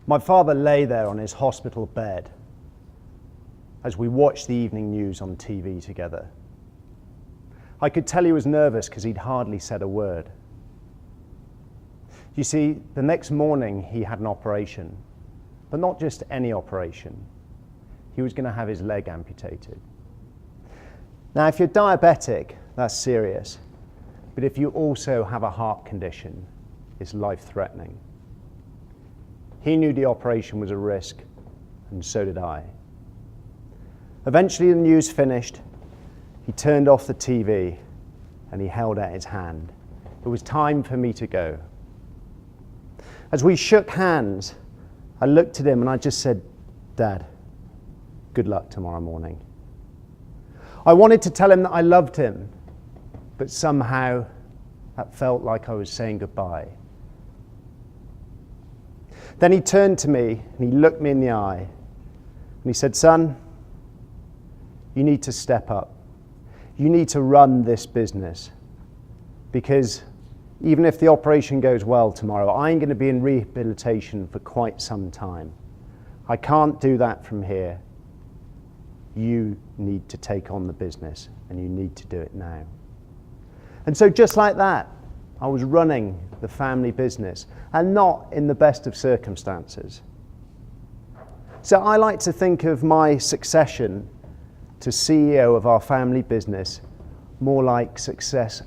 My father lay there on his hospital bed as we watched the evening news on TV together. I could tell he was nervous because he'd hardly said a word. You see, the next morning he had an operation, but not just any operation. He was going to have his leg amputated. Now, if you're diabetic, that's serious. But if you also have a heart condition, it's life-threatening. He knew the operation was a risk, and so did I. Eventually, the news finished. He turned off the TV, and he held out his hand. It was time for me to go. As we shook hands, I looked at him and I just said, "Dad, good luck tomorrow morning." I wanted to tell him that I loved him, but somehow that felt like I was saying goodbye. Then he turned to me and he looked me in the eye and he said, "Son, you need to step up. You need to run this business, because even if the operation goes well tomorrow, I'm going to be in rehabilitation for quite some time. I can't do that from here. You need to take on the business, and you need to do it now." And so just like that, I was running the family business, and not in the best of circumstances. So I like to think of my succession to CEO of our family business more like success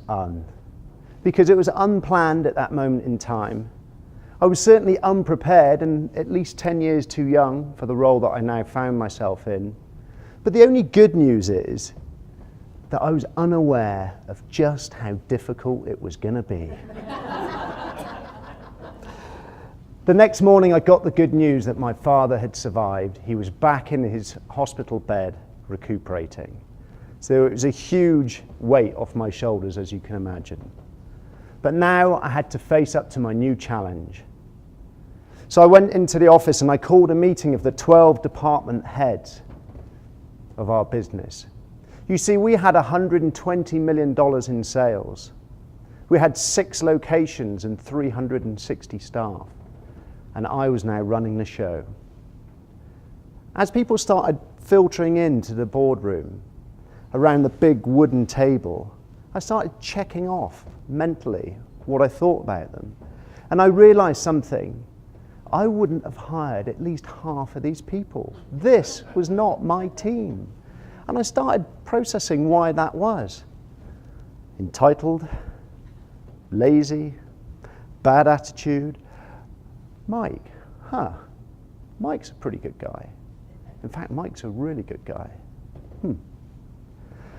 because it was unplanned at that moment in time. I was certainly unprepared and at least 10 years too young for the role that I now found myself in. But the only good news is that I was unaware of just how difficult it was going to be. The next morning I got the good news that my father had survived. He was back in his hospital bed recuperating. So it was a huge weight off my shoulders, as you can imagine. But now I had to face up to my new challenge. So I went into the office and I called a meeting of the 12 department heads of our business. You see, we had $120 million in sales. We had 6 locations and 360 staff. And I was now running the show. As people started filtering into the boardroom around the big wooden table, I started checking off mentally what I thought about them. And I realized something. I wouldn't have hired at least half of these people. This was not my team. And I started processing why that was. Entitled, lazy, bad attitude. Mike, Mike's a pretty good guy. In fact, Mike's a really good guy.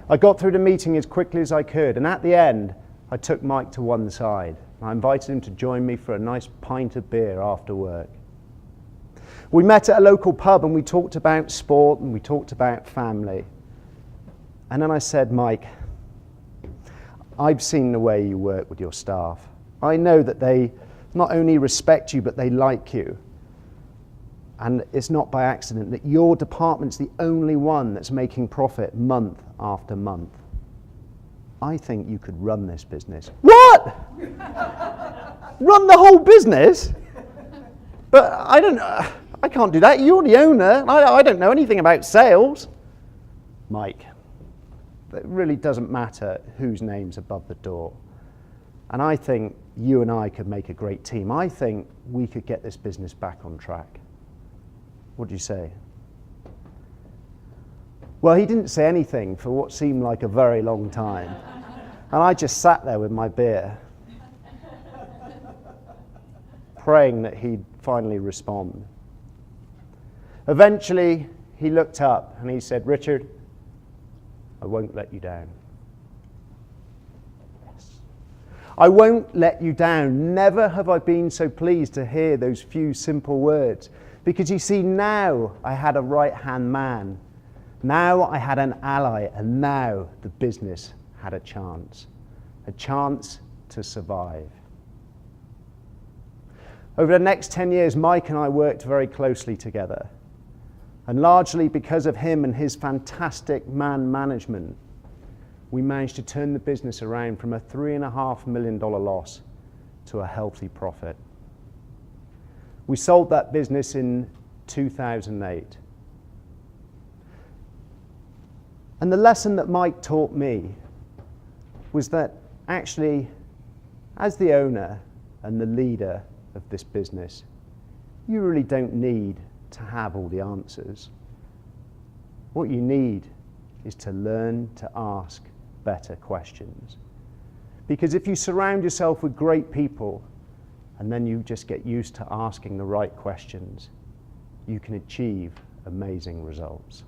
I got through the meeting as quickly as I could, and at the end, I took Mike to one side. I invited him to join me for a nice pint of beer after work. We met at a local pub and we talked about sport and we talked about family. And then I said, "Mike, I've seen the way you work with your staff. I know that they not only respect you, but they like you. And it's not by accident that your department's the only one that's making profit month after month. I think you could run this business." "What? Run the whole business? But I can't do that. You're the owner. I don't know anything about sales." "Mike, it really doesn't matter whose name's above the door. And I think you and I could make a great team. I think we could get this business back on track. What do you say?" Well, he didn't say anything for what seemed like a very long time. And I just sat there with my beer, praying that he'd finally respond. Eventually, he looked up and he said, "Richard, I won't let you down." Yes. I won't let you down. Never have I been so pleased to hear those few simple words. Because you see, now I had a right-hand man. Now I had an ally, and now the business had a chance to survive. Over the next 10 years, Mike and I worked very closely together. And largely because of him and his fantastic man management, we managed to turn the business around from a $3.5 million loss to a healthy profit. We sold that business in 2008. And the lesson that Mike taught me was that actually, as the owner and the leader of this business, you really don't need to have all the answers. What you need is to learn to ask better questions. Because if you surround yourself with great people and then you just get used to asking the right questions, you can achieve amazing results.